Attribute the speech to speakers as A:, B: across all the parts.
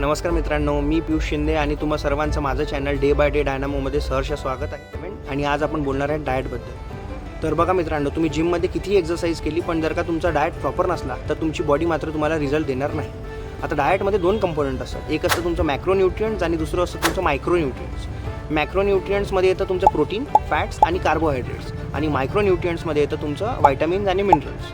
A: नमस्कार मित्रांनो, मी पियुष शिंदे आणि तुम्हा सर्वांचं माझं चॅनल डे बाय डे डायनामोमध्ये सहर्ष स्वागत आहे. आणि आज आपण बोलणार आहे डाएटबद्दल. तर बघा मित्रांनो, तुम्ही जिममध्ये कितीही एक्सरसाइज केली पण जर का तुमचा डाएट प्रॉपर नसला तर तुमची बॉडी मात्र तुम्हाला रिझल्ट देणार नाही. आता डाएटमध्ये दोन कंपोनंट असतात. एक असतं तुमचं मॅक्रोन्यूट्रियंट्स आणि दुसरं असतं तुमचं मायक्रोन्यूट्रियंट्स. मॅक्रोन्यूट्रियंट्समध्ये येतं तुमचं प्रोटीन, फॅट्स आणि कार्बोहायड्रेट्स आणि मायक्रोन्यूट्रियंट्समध्ये येतं तुमचं व्हायटामिन्स आणि मिनरल्स.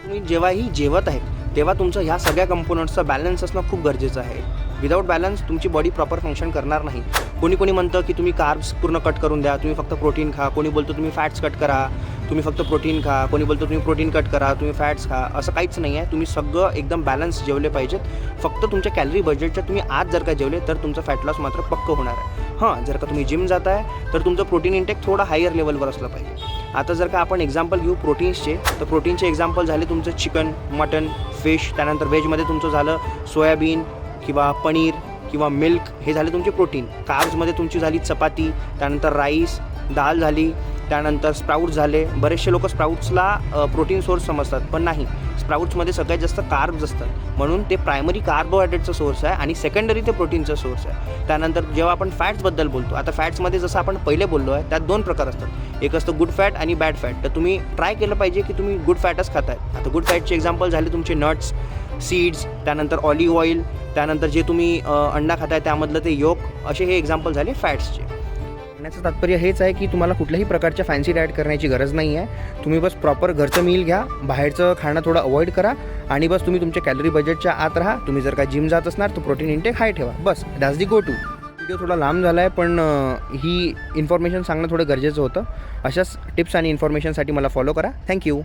A: तुम्ही जेव्हाही जेवत आहेत तेव्हा तुमचं ह्या सगळ्या कंपोनंट्सचा बॅलन्स असणं खूप गरजेचं आहे. विदाऊट बॅलन्स तुमची बॉडी प्रॉपर फंक्शन करणार नाही. कोणी म्हणतं की तुम्ही कार्ब्स पूर्ण कट करून द्या, तुम्ही फक्त प्रोटीन खा. कोणी बोलतो तुम्ही फॅट्स कट करा, तुम्ही फक्त प्रोटीन खा. कोणी बोलतो तुम्ही प्रोटीन कट करा, तुम्ही फॅट्स खा. असं काहीच नाही आहे. तुम्ही सगळं एकदम बॅलन्स जेवले पाहिजेत. फक्त तुमच्या कॅलरी बजेटच्या तुम्ही आज जर का जेवले तर तुमचं फॅट लॉस मात्र पक्कं होणार आहे. हां, जर का तुम्ही जिम जात आहे तर तुमचं प्रोटीन इंटेक थोडा हायर लेवलवर असलं पाहिजे. आता जर का आपण एक्झाम्पल घेऊ प्रोटीन्सचे, तर प्रोटीनचे एक्झाम्पल झाले तुमचं चिकन, मटन, फिश. त्यानंतर व्हेजमध्ये तुमचं झालं सोयाबीन किंवा पनीर किंवा मिल्क, हे झाले तुमचे प्रोटीन. कार्ब्समध्ये तुमची झाली चपाती, त्यानंतर राईस, डाळ झाली, त्यानंतर स्प्राऊट्स झाले. बरेचसे लोक स्प्राऊट्सला प्रोटीन सोर्स समजतात, पण नाही. स्प्राऊट्समध्ये सगळ्यात जास्त कार्ब्स असतात, म्हणून ते प्रायमरी कार्बोहायड्रेटचा सोर्स आहे आणि सेकंडरी ते प्रोटीनचा सोर्स आहे. त्यानंतर जेव्हा आपण फॅट्सबद्दल बोलतो, आता फॅट्समध्ये जसं आपण पहिले बोललो आहे त्यात दोन प्रकार असतात. एक असतं गुड फॅट आणि बॅड फॅट. तर तुम्ही ट्राय केलं पाहिजे की तुम्ही गुड फॅटच खाताय. आता गुड फॅटचे एक्झाम्पल झाले तुमचे नट्स, सीड्स, त्यानंतर ऑलिव्ह ऑइल, त्यानंतर जे तुम्ही अंडा खाताय त्यामधलं ते योक, असे हे एक्झाम्पल झाले फॅट्सचे. म्हणण्याचं तात्पर्य हेच आहे की तुम्हाला कुठल्याही प्रकारच्या फॅन्सी डाएट करण्याची गरज नाही आहे. तुम्ही बस प्रॉपर घरचं मील घ्या, बाहेरचं खाणं थोडं अवॉइड करा आणि बस तुम्ही तुमच्या कॅलरी बजेटच्या आत राहा. तुम्ही जर का जिम जात असणार तर प्रोटीन इंटेक हाय ठेवा. बस that's the go to. Video थोडा लांब झाला आहे, पण ही इन्फॉर्मेशन सांगणं थोडं गरजेचं होतं. अशाच टिप्स आणि इन्फॉर्मेशनसाठी मला फॉलो करा. थँक्यू.